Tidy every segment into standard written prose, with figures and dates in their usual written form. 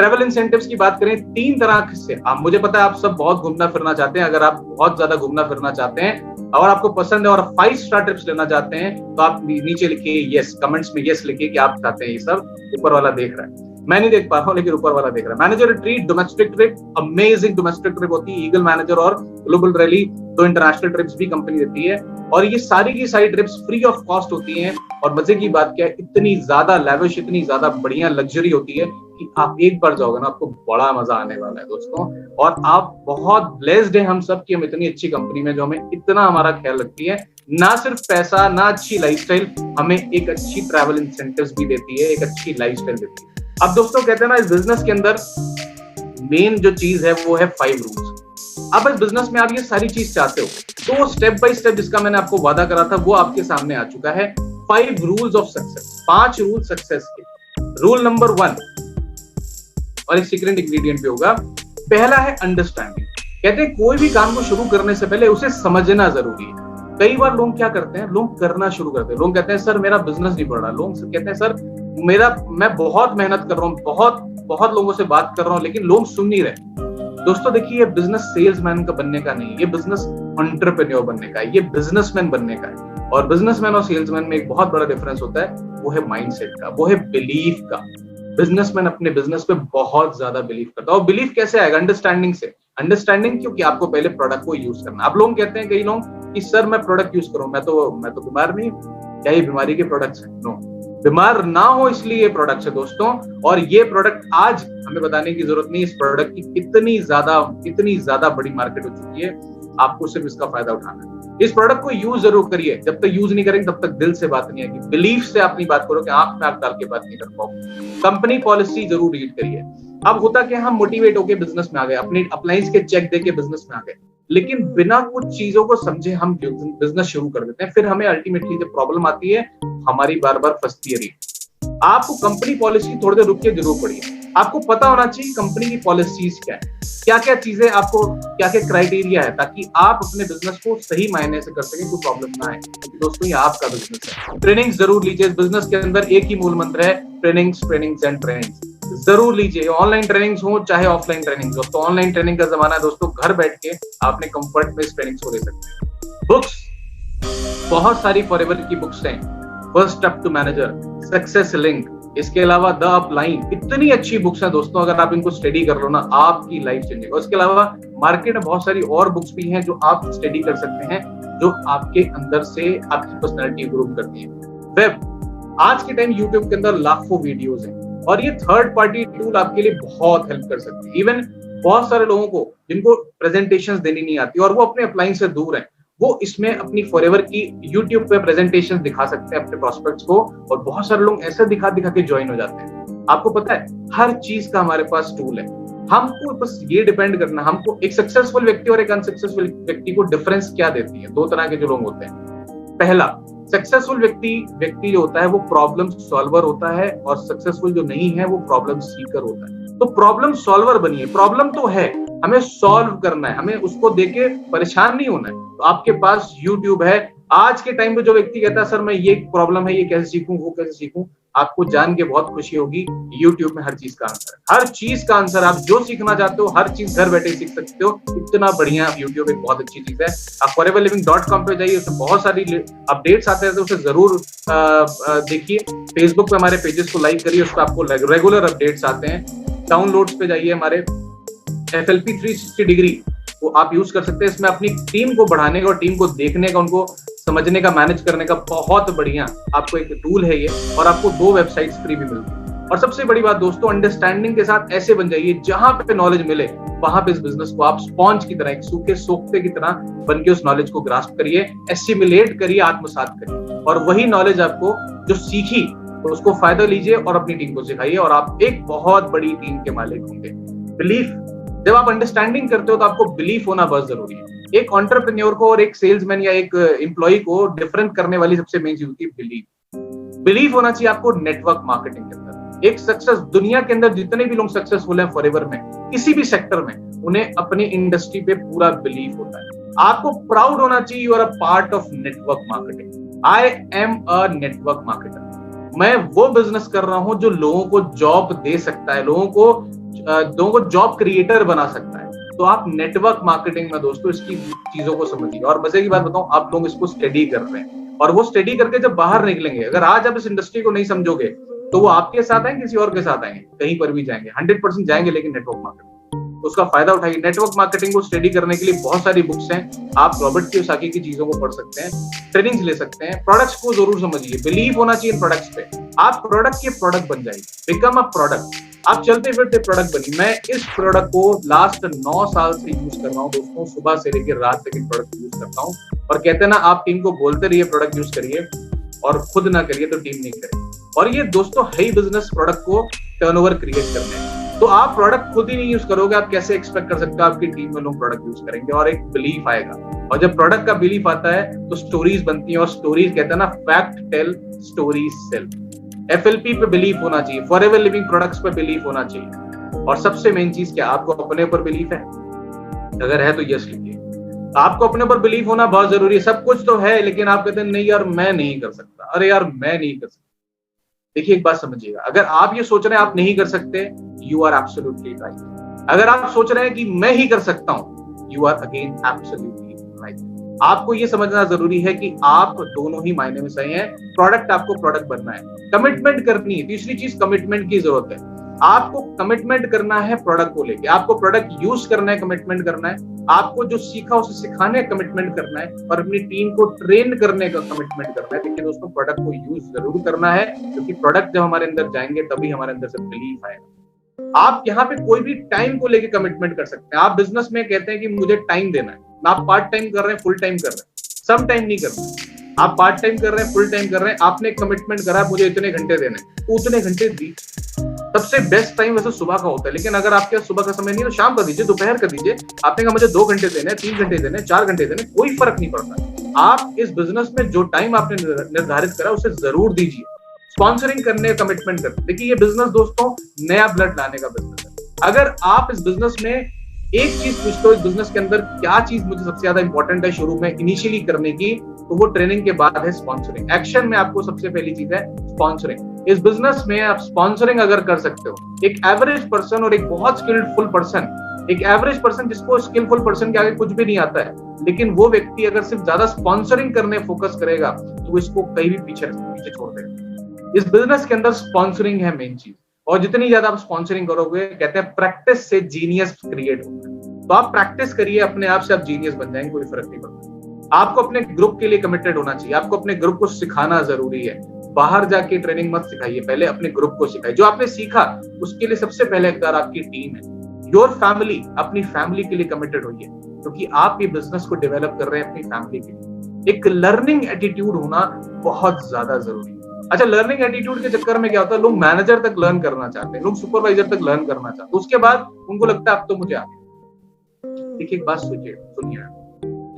Travel incentives की बात करें, 3 तरह से। आप, मुझे पता है आप सब बहुत घूमना फिरना चाहते हैं। अगर आप बहुत ज्यादा घूमना फिरना चाहते हैं और आपको पसंद है और 5 स्टार ट्रिप्स लेना चाहते हैं, तो आप नीचे लिखिए यस, कमेंट्स में यस लिखिए कि आप चाहते हैं ये सब। ऊपर वाला देख रहा है, मैं नहीं देख पा रहा हूँ लेकिन ऊपर वाला देख रहा है। Manager treat, domestic trip, amazing domestic trip होती है। ईगल मैनेजर और ग्लोबल रैली 2 इंटरनेशनल ट्रिप्स भी कंपनी देती है, और ये सारी की सारी ट्रिप्स फ्री ऑफ कॉस्ट होती हैं। और मजे की बात क्या है, इतनी ज्यादा लैविश, इतनी ज्यादा बढ़िया लग्जरी होती है कि आप एक बार जाओगे ना, आपको बड़ा मजा आने वाला है दोस्तों। और आप बहुत ब्लेस्ड हैं हम सब कि हम इतनी अच्छी कंपनी में जो हमें इतना हमारा ख्याल रखती है। ना सिर्फ पैसा, ना अच्छी लाइफस्टाइल, हमें एक अच्छी ट्रैवल इंसेंटिव्स भी देती है, एक अच्छी लाइफस्टाइल देती है। अब दोस्तों कहते हैं ना, इस बिजनेस के अंदर मेन जो चीज है वो है 5 रूल्स। अब इस बिजनेस में आप ये सारी चीज चाहते हो, तो स्टेप बाय स्टेप जिसका मैंने आपको वादा करा था वो आपके सामने आ चुका है। 5 rules of success, 5 rule success के। रूल नंबर 1, और एक सीक्रेट इंग्रेडिएंट भी होगा। पहला है अंडरस्टैंडिंग। कहते हैं कोई भी काम को शुरू करने से पहले उसे समझना जरूरी है। कई बार लोग क्या करते हैं, लोग करना शुरू करते हैं। लोग कहते हैं सर मेरा बिजनेस नहीं बढ़ रहा। लोग कहते हैं सर मैं बहुत मेहनत कर रहा हूँ, बहुत लोगों से बात कर रहा हूँ, लेकिन लोग सुन नहीं रहे। दोस्तों देखिए, ये बिजनेस सेल्समैन का बनने का नहीं, ये बिजनेस एंटरप्रेन्योर बनने का है, ये बिजनेसमैन बनने का है। और बिजनेसमैन और सेल्समैन में एक बहुत बड़ा डिफरेंस होता है, वो है माइंडसेट का, वो है बिलीफ का। बिजनेसमैन अपने बिजनेस पे बहुत ज्यादा बिलीव करता है। और बिलीफ कैसे आएगा? अंडरस्टैंडिंग से। अंडरस्टैंडिंग क्योंकि आपको पहले प्रोडक्ट को यूज करना। आप लोग कहते हैं कई लोग कि सर मैं प्रोडक्ट यूज करूं, मैं तो बीमार नहीं हूं। क्या ये बीमारी के प्रोडक्ट्स हैं? नो, बीमार ना हो इसलिए ये प्रोडक्ट्स है दोस्तों। और ये प्रोडक्ट आज हमें बताने की जरूरत नहीं, इस प्रोडक्ट की इतनी ज्यादा बड़ी मार्केट हो चुकी है, आपको सिर्फ इसका फायदा उठाना है। इस प्रोडक्ट को यूज जरूर करिए, जब तक यूज नहीं करेंगे तब तक दिल से बात नहीं आएगी। बिलीफ से अपनी बात करो कि आंख में आंख डाल के बात नहीं कर पाओगे। कंपनी पॉलिसी जरूर रीड करिए। अब होता कि हम मोटिवेट होके बिजनेस में आ गए, अपनी अप्लायंस के चेक देके बिजनेस में आ गए, लेकिन बिना कुछ चीजों को समझे हम बिजनेस शुरू कर देते हैं। फिर हमें अल्टीमेटली जब प्रॉब्लम आती है, हमारी बार बार फंसती है रीड। आपको कंपनी पॉलिसी थोड़ी देर रुक के जरूर पढ़िए। आपको पता होना चाहिए कंपनी की पॉलिसीज क्या है, क्या क्या चीजें आपको, क्या क्या क्राइटेरिया है, ताकि आप अपने बिजनेस को सही मायने से कर सकें, कोई प्रॉब्लम ना आए। दोस्तों ये आपका बिजनेस है। ट्रेनिंग जरूर लीजिए। इस बिजनेस के अंदर एक ही मूल मंत्र है, ट्रेनिंग्स एंड ट्रेनिंग्स जरूर लीजिए। ऑनलाइन ट्रेनिंग्स हो चाहे ऑफलाइन ट्रेनिंग्स हो। तो ऑनलाइन ट्रेनिंग का जमाना है दोस्तों, घर बैठ के आपने कंफर्ट में इस ट्रेनिंग्स को ले सकते हैं। बुक्स, बहुत सारी फॉरएवर की बुक्स हैं। First step to manager, success link, इसके अलावा द अपलाइन, इतनी अच्छी बुक्स हैं दोस्तों। अगर आप इनको स्टडी कर लो ना, आपकी लाइफ चेंज होगी। उसके अलावा मार्केट में बहुत सारी और बुक्स भी हैं जो आप स्टडी कर सकते हैं, जो आपके अंदर से आपकी पर्सनैलिटी ग्रूम करती है। वेब, आज के टाइम यूट्यूब के अंदर लाखों वीडियोस हैं, और ये थर्ड पार्टी टूल आपके लिए बहुत हेल्प कर सकती है। इवन बहुत सारे लोगों को जिनको प्रेजेंटेशंस देनी नहीं आती और वो अपने अपलाइन से दूर हैं, वो इसमें अपनी फॉरएवर की यूट्यूब पे प्रेजेंटेशन दिखा सकते हैं अपने प्रोस्पेक्ट्स को। और बहुत सारे लोग ऐसा दिखा के ज्वाइन हो जाते हैं। आपको पता है, हर चीज का हमारे पास टूल है। हमको बस ये डिपेंड करना, हमको एक सक्सेसफुल व्यक्ति और एक अनसक्सेसफुल व्यक्ति को डिफरेंस क्या देती है। 2 तरह के जो लोग होते हैं। पहला, सक्सेसफुल व्यक्ति जो होता है वो प्रॉब्लम सॉल्वर होता है, और सक्सेसफुल जो नहीं है वो प्रॉब्लम सीकर होता है। तो प्रॉब्लम सॉल्वर बनिए। प्रॉब्लम तो है, हमें सॉल्व करना है, हमें उसको देके परेशान नहीं होना है। तो आपके पास यूट्यूब है। आज के टाइम पे जो व्यक्ति कहता है सर मैं ये प्रॉब्लम है, ये कैसे सीखूं, वो कैसे सीखूं, आपको जान के बहुत खुशी होगी, यूट्यूब में हर चीज का आंसर है। हर चीज का आंसर, आप जो सीखना चाहते हो हर चीज घर बैठे सीख सकते हो। इतना बढ़िया यूट्यूब एक बहुत अच्छी चीज है। आप foreverliving.com पे जाइए, उसमें बहुत सारी अपडेट्स आते हैं, तो उसे जरूर देखिए। फेसबुक पे हमारे पेजेस को लाइक करिए, उस पर आपको रेगुलर अपडेट्स आते हैं। डाउनलोड्स पे जाइए, हमारे FLP 360 डिग्री वो आप यूज कर सकते हैं। इसमें अपनी टीम को बढ़ाने का और टीम को देखने का, उनको समझने का, मैनेज करने का बहुत बढ़िया आपको एक टूल है ये। और आपको 2 वेबसाइट्स फ्री भी मिलती है। और सबसे बड़ी बात दोस्तों, अंडरस्टैंडिंग के साथ ऐसे बन जाइए, जहां पे नॉलेज मिले वहां पे इस बिजनेस को आप स्पॉन्ज की तरह, एक सूखे सोखते की तरह बन के उस नॉलेज को ग्रास्प करिए, एसिमिलेट करिए, आत्मसात करिए। और वही नॉलेज आपको जो सीखी तो उसको फायदा लीजिए और अपनी टीम को सिखाइए, और आप एक बहुत बड़ी टीम के मालिक होंगे। बिलीफ, जब आप अंडरस्टैंडिंग करते हो तो आपको बिलीफ होना बहुत जरूरी है। एक एंटरप्रेन्योर को और एक सेल्समैन या एक एम्प्लॉय को डिफरेंट करने वाली सबसे मेन चीज होती है बिलीफ। बिलीफ होना चाहिए आपको नेटवर्क मार्केटिंग के अंदर। एक सक्सेस, दुनिया के अंदर जितने भी लोग सक्सेसफुल हैं फॉरएवर में, किसी भी सेक्टर में, उन्हें अपनी इंडस्ट्री पे पूरा बिलीफ होता है। आपको प्राउड होना चाहिए, you are a part of network marketing. I am a network marketer. मैं वो बिजनेस कर रहा हूं जो लोगों को जॉब दे सकता है, लोगों को लोगों को जॉब क्रिएटर बना सकता है। तो आप नेटवर्क मार्केटिंग में दोस्तों इसकी चीजों को समझिए। और मजे की बात बताऊं, आप लोग इसको स्टडी कर रहे हैं और वो स्टडी करके जब बाहर निकलेंगे, अगर आज आप इस इंडस्ट्री को नहीं समझोगे तो वो आपके साथ आएंगे, किसी और के साथ आएंगे, कहीं पर भी जाएंगे, 100% जाएंगे, लेकिन नेटवर्क मार्केटिंग। तो उसका फायदा उठाइए। नेटवर्क मार्केटिंग को स्टडी करने के लिए बहुत सारी बुक्स हैं। आप रॉबर्ट कियोसाकी की चीजों को पढ़ सकते हैं, ट्रेनिंग्स ले सकते हैं। प्रोडक्ट्स को जरूर समझिए, बिलीव होना चाहिए प्रोडक्ट्स पे। आप प्रोडक्ट के प्रोडक्ट बन जाइए, बिकम अ प्रोडक्ट। आप चलते फिरते प्रोडक्ट बनिए। मैं इस प्रोडक्ट को लास्ट 9 साल से यूज कर रहा हूँ दोस्तों, सुबह से लेकर रात तक इन प्रोडक्ट यूज करता हूँ। और कहते हैं ना, आप टीम को बोलते रहिए प्रोडक्ट यूज करिए, और खुद ना करिए तो टीम नहीं करेगी। और ये दोस्तों है ही बिजनेस प्रोडक्ट को टर्नओवर क्रिएट करने हैं। तो आप प्रोडक्ट खुद ही नहीं यूज करोगे, आप कैसे एक्सपेक्ट कर सकते हो आपकी टीम में लोग प्रोडक्ट यूज करेंगे? और एक बिलीफ आएगा, और जब प्रोडक्ट का बिलीफ आता है तो स्टोरीज बनती हैं। और स्टोरीज कहते हैं ना, fact tell stories sell. FLP पे बिलीफ होना चाहिए, फॉरएवर लिविंग प्रोडक्ट्स पे बिलीफ होना चाहिए। और सबसे मेन चीज क्या, आपको अपने ऊपर बिलीफ है? अगर है तो यस लिखिए। आपको अपने ऊपर बिलीफ होना बहुत जरूरी है। सब कुछ तो है, लेकिन आप कहते हैं नहीं यार मैं नहीं कर सकता, अरे यार मैं नहीं कर सकता। देखिए एक बात समझिएगा, अगर आप ये सोच रहे हैं आप नहीं कर सकते, यू आर एब्सोल्युटली राइट। अगर आप सोच रहे हैं कि मैं ही कर सकता हूं, you are again absolutely right. आपको ये समझना जरूरी है कि आप दोनों ही मायने में सही हैं। प्रोडक्ट, आपको प्रोडक्ट बनना है, कमिटमेंट करनी है। तीसरी चीज कमिटमेंट की जरूरत है। आपको कमिटमेंट करना है प्रोडक्ट को लेके, आपको प्रोडक्ट यूज करना है, कमिटमेंट करना है। आपको जो सीखा उसे सिखाने का कमिटमेंट करना है, और अपनी टीम को ट्रेन करने का कमिटमेंट करना है। देखिए दोस्तों, प्रोडक्ट को यूज जरूर करना है, क्योंकि प्रोडक्ट जब हमारे अंदर जाएंगे तभी हमारे अंदर से बिलीफ आएगा। आप यहाँ पे कोई भी टाइम को लेके कमिटमेंट कर सकते हैं। आप बिजनेस में कहते हैं कि मुझे टाइम देना है, आप पार्ट टाइम कर रहे हैं, फुल टाइम कर रहे हैं, सम टाइम नहीं कर रहे, आप पार्ट टाइम कर रहे हैं, फुल टाइम कर रहे हैं। आपने कमिटमेंट करा मुझे इतने घंटे देने, उतने घंटे दीजिए। सबसे बेस्ट टाइम वैसे सुबह का होता है, लेकिन अगर आपके पास सुबह का समय नहीं है तो शाम का दीजिए, दोपहर का दीजिए। आपने कहा मुझे 2 घंटे देने, 3 घंटे देने, 4 घंटे देने, कोई फर्क नहीं पड़ता। आप इस बिजनेस में जो टाइम आपने निर्धारित करा उसे जरूर दीजिए। स्पॉन्सरिंग करने का कमिटमेंट करते। देखिए ये बिजनेस दोस्तों नया ब्लड लाने का बिजनेस है। अगर आप इस बिजनेस में एक चीज पूछते हो, इस बिजनेस के अंदर क्या चीज मुझे सबसे ज्यादा इंपॉर्टेंट है शुरू में इनिशियली करने की, तो वो ट्रेनिंग के बाद है स्पॉन्सरिंग। एक्शन में आपको सबसे पहली चीज है स्पॉन्सरिंग। इस बिजनेस में आप स्पॉन्सरिंग अगर कर सकते हो, एक एवरेज पर्सन और एक बहुत स्किल्डफुल पर्सन, एक एवरेज पर्सन जिसको स्किलफुल पर्सन के आगे कुछ भी नहीं आता है, लेकिन वो व्यक्ति अगर सिर्फ ज्यादा स्पॉन्सरिंग करने फोकस करेगा तो इसको कहीं भी पीछे छोड़ देगा। इस बिजनेस के अंदर स्पॉन्सरिंग है मेन चीज, और जितनी ज्यादा आप स्पॉन्सरिंग करोगे, कहते हैं प्रैक्टिस से जीनियस क्रिएट होता है। तो आप प्रैक्टिस करिए, अपने आप से आप जीनियस बन जाएंगे, कोई फर्क नहीं पड़ता। आपको अपने ग्रुप के लिए कमिटेड होना चाहिए, आपको अपने ग्रुप को सिखाना जरूरी है। बाहर जाके ट्रेनिंग मत सिखाइए, पहले अपने ग्रुप को सिखाइए। जो आपने सीखा उसके लिए सबसे पहले हकदार आपकी टीम है। योर फैमिली, अपनी फैमिली के लिए कमिटेड होइए, क्योंकि आप ये बिजनेस को डेवलप कर रहे हैं अपनी फैमिली के लिए। एक लर्निंग एटीट्यूड होना बहुत ज्यादा जरूरी है। अच्छा, लर्निंग एटीट्यूड के चक्कर में क्या होता है, लोग मैनेजर तक लर्न करना चाहते हैं, लोग सुपरवाइजर तक लर्न करना चाहते हैं, उसके बाद उनको लगता है अब तो मुझे आ गया। देखिए एक बात सुनिए,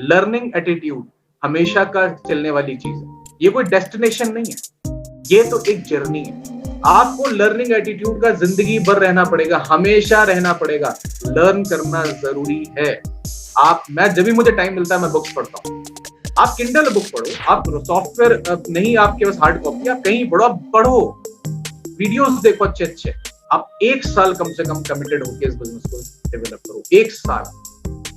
लर्निंग एटीट्यूड हमेशा का चलने वाली चीज है। ये कोई डेस्टिनेशन नहीं है, ये तो एक जर्नी है। आपको लर्निंग एटीट्यूड का जिंदगी भर रहना पड़ेगा, हमेशा रहना पड़ेगा। लर्न करना जरूरी है। मैं जब भी मुझे टाइम मिलता है मैं बुक्स पढ़ता हूँ। आप किंडल बुक पढ़ो, आप सॉफ्टवेयर नहीं, आपके पास हार्ड कॉपी, आप कहीं पढ़ो, वीडियोस देखो अच्छे अच्छे। आप 1 साल कम से कम कमिटेड होकर इस बिजनेस को डेवलप करो, 1 साल।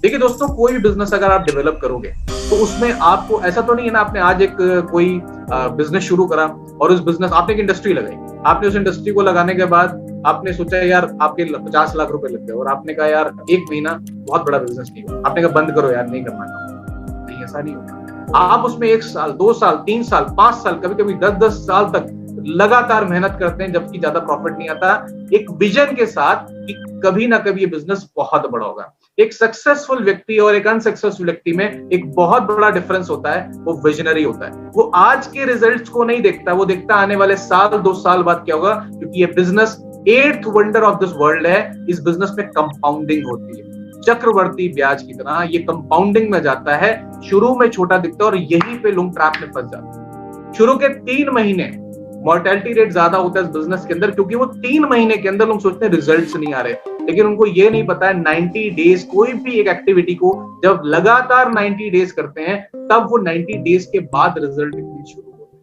देखिए दोस्तों, कोई भी बिजनेस अगर आप डेवलप करोगे तो उसमें आपको ऐसा तो नहीं है ना, आपने आज एक कोई बिजनेस शुरू करा और उस बिजनेस आपने एक इंडस्ट्री लगाई, आपने उस इंडस्ट्री को लगाने के बाद आपने सोचा यार आपके 50 लाख रुपए लग गए, और आपने कहा यार 1 महीना बहुत बड़ा बिजनेस नहीं हुआ, आपने कहा बंद करो यार, नहीं करना। नहीं, ऐसा नहीं होता। आप उसमें 1 साल, 2 साल, 3 साल, 5 साल, कभी कभी 10-10 साल तक लगातार मेहनत करते हैं, जबकि ज्यादा प्रॉफिट नहीं आता, एक विजन के साथ कि कभी ना कभी ये बिजनेस बहुत बड़ा होगा। एक सक्सेसफुल व्यक्ति और एक अनसक्सेसफुल व्यक्ति में एक बहुत बड़ा डिफरेंस होता है, वो विजनरी होता है। वो आज के रिजल्ट्स को नहीं देखता, वो देखता आने वाले साल 2 साल बाद क्या होगा, क्योंकि ये business 8th wonder of this world है। इस बिजनेस में कंपाउंडिंग होती है, चक्रवर्ती ब्याज की तरह ये कंपाउंडिंग में जाता है। शुरू में छोटा दिखता है और यहीं पे लोग ट्रैप में फंस जाते हैं। शुरू के 3 महीने मॉर्टेलिटी रेट ज्यादा होता है इस बिजनेस के अंदर, क्योंकि वो 3 महीने के अंदर लोग सोचते हैं रिजल्ट्स नहीं आ रहे, लेकिन उनको ये नहीं पता है 90 डेज, कोई भी एक एक्टिविटी को जब लगातार 90 डेज करते हैं तब वो 90 डेज के बाद रिजल्ट दिखने शुरू होते हैं,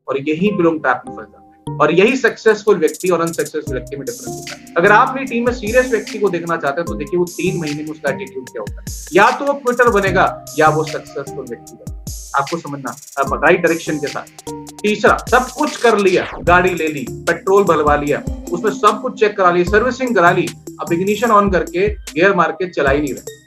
और यहीं पे लोग ट्रैप में फंस जाते हैं। और यही सक्सेसफुल व्यक्ति और अनसक्सेसफुल व्यक्ति में डिफरेंस होता है। अगर आप अपनी टीम में सीरियस व्यक्ति को देखना चाहते हैं तो देखिए वो 3 महीने में उसका एटीट्यूड क्या होता है। या तो वो क्विटर बनेगा या वो सक्सेसफुल व्यक्ति बनेगा। आपको समझना, अब राइट डायरेक्शन के साथ। तीसरा, सब कुछ कर लिया, गाड़ी ले ली, पेट्रोल भरवा लिया, उसमें सब कुछ चेक करा लिया, सर्विसिंग करा ली, अब इग्निशन ऑन करके गियर मार के चला ही नहीं रहे।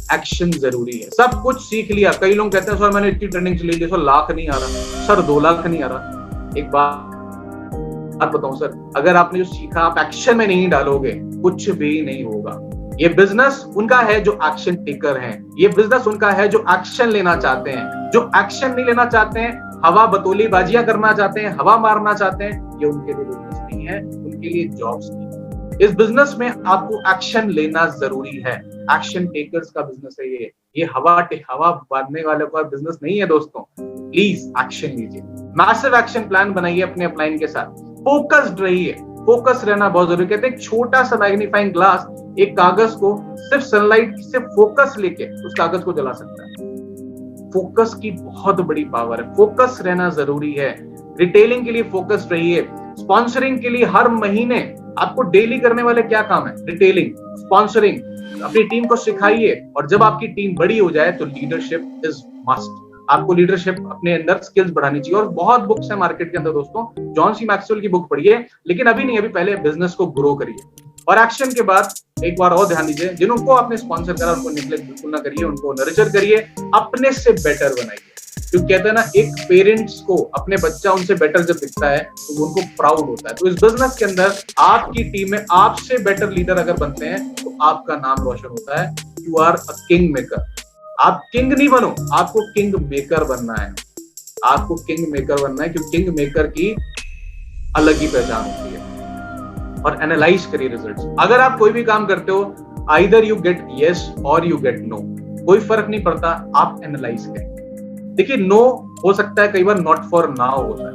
एक्शन जरूरी है। सब कुछ सीख लिया, कई लोग कहते हैं सर मैंने इतनी ट्रेनिंग ले ली, सर लाख नहीं आ रहा, सर 2 लाख नहीं आ रहा। एक बात बताऊं सर, अगर आपने जो सीखा आप एक्शन में नहीं डालोगे कुछ भी नहीं होगा। ये बिजनेस उनका है जो एक्शन टेकर हैं, ये बिजनेस उनका है जो एक्शन लेना चाहते हैं। जो एक्शन नहीं लेना चाहते हैं, हवा बतौली बाजियां करना चाहते हैं, हवा मारना चाहते हैं, ये उनके लिए बिजनेस नहीं है, उनके लिए जॉब्स नहीं है। इस बिजनेस में आपको एक्शन लेना जरूरी है। एक्शन टेकर्स का बिजनेस है ये हवा बांधने वाले का बिजनेस नहीं है दोस्तों। प्लीज एक्शन लीजिए, मैसिव एक्शन प्लान बनाइए अपने अपलाइन के साथ, फोकस्ड रहिए। फोकस रहना बहुत जरूरी। कहते हैं एक छोटा सा मैग्नीफाइंग ग्लास एक कागज को सिर्फ सनलाइट से फोकस लेके उस कागज को जला सकता है। फोकस की बहुत बड़ी पावर है, फोकस रहना जरूरी है। रिटेलिंग के लिए फोकस रहिए। स्पॉन्सरिंग के लिए हर महीने आपको डेली करने वाले क्या काम है? Retailing, sponsoring. अपनी टीम को सिखाइए और जब आपकी टीम बड़ी हो जाए तो लीडरशिप इज मस्ट। आपको लीडरशिप अपने अंदर स्किल्स बढ़ानी चाहिए। और बहुत बुक्स है मार्केट के अंदर दोस्तों, जॉन सी मैक्सवेल की बुक पढ़िए, लेकिन अभी नहीं, अभी पहले बिजनेस को ग्रो करिए। और एक्शन के बाद एक बार और ध्यान दीजिए, जिनको आपने स्पॉन्सर करा उनको निगलेक्ट बिल्कुल ना करिए, उनको नर्चर करिए, अपने से बेटर बनाइए। क्योंकि कहते हैं ना, एक पेरेंट्स को अपने बच्चा उनसे बेटर जब दिखता है तो उनको प्राउड होता है। तो इस बिजनेस के अंदर आपकी टीम में आपसे बेटर लीडर अगर बनते हैं तो आपका नाम रोशन होता है। You are a king maker. आप किंग नहीं बनो, आपको किंग मेकर बनना है। आपको किंग मेकर बनना है, क्योंकि किंग मेकर की अलग ही पहचान होती है। और एनालाइज करिए रिजल्ट्स। अगर आप कोई भी काम करते हो, आइदर यू गेट यस और यू गेट नो, कोई फर्क नहीं पड़ता, आप एनालाइज करें। देखिए, नो हो सकता है कई बार नॉट फॉर नाउ होता है।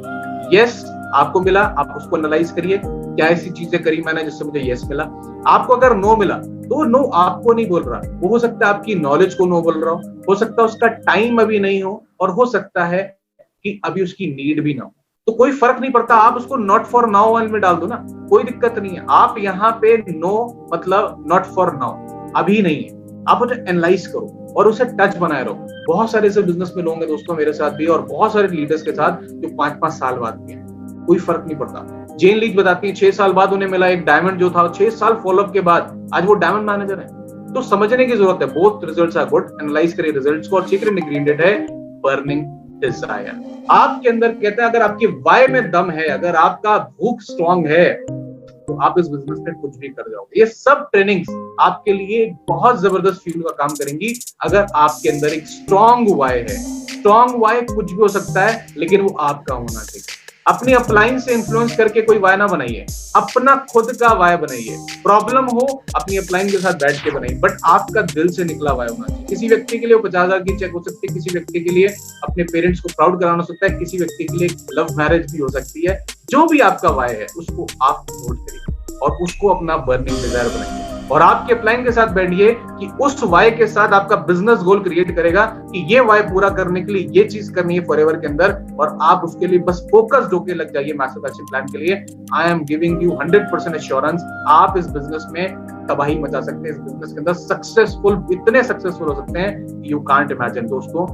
यस आपको मिला, आप उसको एनालाइज करिए, क्या ऐसी चीजें करी मैंने जिससे मुझे यस मिला। आपको अगर नो मिला तो नो आपको नहीं बोल रहा, वो हो सकता है आपकी नॉलेज को नो बोल रहा हो सकता है उसका टाइम अभी नहीं हो, और हो सकता है कि अभी उसकी नीड भी ना हो। तो कोई फर्क नहीं पड़ता, आप उसको नॉट फॉर नाउ वाले में डाल दो ना, कोई दिक्कत नहीं है। आप यहाँ पे नो मतलब नॉट फॉर नाउ, अभी नहीं है। आप उसे एनालाइज करो और उसे टच बनाए रहो। बहुत सारे ऐसे बिजनेस में लोग हैं दोस्तों, मेरे साथ भी और बहुत सारे लीडर्स के साथ, जो 5-5 साल बाद भी हैं, कोई फर्क नहीं पड़ता। जेन लीज बताती है 6 साल बाद उन्हें मिला एक डायमंड जो था, 6 साल फॉलोअप के बाद आज वो डायमंड मैनेजर है। तो समझने की जरूरत है, both results are good. Analyse करिए रिजल्ट्स को। और सीक्रेट इंग्रेडिएंट है बर्निंग डिजायर। आपके अंदर कहते हैं अगर आपकी वाई में दम है, अगर आपका भूख स्ट्रांग है, तो आप इस बिजनेस में कुछ भी कर जाओगे। ये सब ट्रेनिंग्स आपके लिए बहुत जबरदस्त फ्यूल का काम करेंगी अगर आपके अंदर एक स्ट्रांग वाई है। स्ट्रांग वाई कुछ भी हो सकता है, लेकिन वो आपका होना चाहिए। अपनी अपलाइन से इन्फ्लुएंस करके कोई वाय ना बनाइए, अपना खुद का वाय बनाइए। प्रॉब्लम हो अपनी अपलाइन के साथ बैठ के बनाइए, बट आपका दिल से निकला वाय होना चाहिए। किसी व्यक्ति के लिए 50,000 की चेक हो सकती है, किसी व्यक्ति के लिए अपने पेरेंट्स को प्राउड कराना हो सकता है, किसी व्यक्ति के लिए लव मैरिज भी हो सकती है। जो भी आपका वाय है उसको आप नोट करिए और उसको अपना बर्निंग डिजायर बनाइए। और आपके अपलाइन के साथ बैठिए कि उस वाय के साथ आपका बिजनेस गोल क्रिएट करेगा कि ये वाय पूरा करने के लिए ये चीज करनी है फॉरएवर के अंदर, और आप उसके लिए बस फोकस्ड होकर लग जाइए मैसिव एक्शन प्लान के लिए। I am giving you 100% assurance, आप इस बिजनेस में तबाही मचा सकते हैं। इस बिजनेस के अंदर सक्सेसफुल, इतने सक्सेसफुल हो सकते हैं यू कांट इमेजिन दोस्तों।